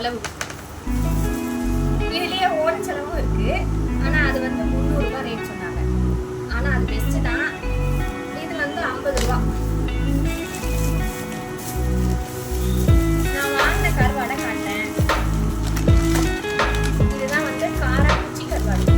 அளவு. இதுலயே ஓட செலவும் இருக்கு. ஆனா அது வந்து 300 ரூபாய் ரேட் சொன்னாங்க. ஆனா அது பெஸ்ட் தான். இது வந்து 50 ரூபாய். நான் வாங்கின கருவாடை காட்டேன். இதுதான் வந்து காராக்குச்சி கருவாடு.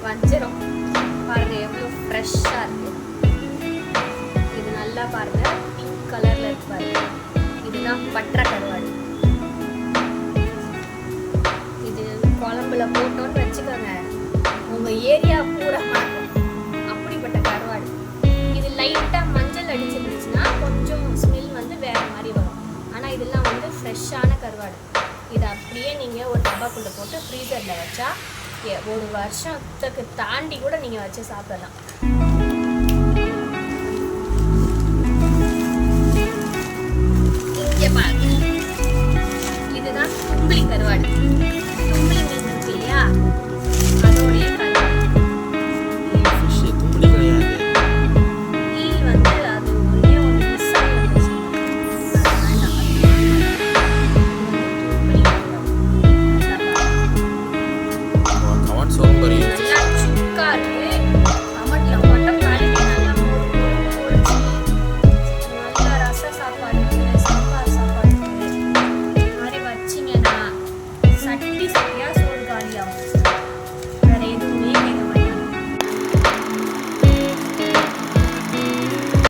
வஞ்சிரம் பாருங்க எவ்வளவு ஃப்ரெஷ்ஷா இருக்கு. இது நல்லா பாருங்க பிங்க் கலர்ல இருக்கு பாருங்க. இதுதான் பட்டை கருவாடு. இது குழம்புல போட்டோன்னு வச்சுக்கோங்க, உங்க ஏரியா பூரா மணக்கும். அப்படிப்பட்ட கருவாடு. இது லைட்டா மஞ்சள் அடிச்சிருந்துச்சுன்னா கொஞ்சம் ஸ்மெல் வந்து வேற மாதிரி வரும். ஆனா இதெல்லாம் வந்து ஃப்ரெஷ்ஷான கருவாடு. இதை அப்படியே நீங்க ஒரு டப்பாக்குள்ள போட்டு ஃப்ரீசர்ல வச்சா 1 வருஷத்துக்கு தாண்டி கூட நீங்க வச்சு சாப்பிடலாம். இங்க பாருங்க, இதுதான் தும்பளி கருவாடு. தும்பளி மீன் இருக்கு இல்லையா,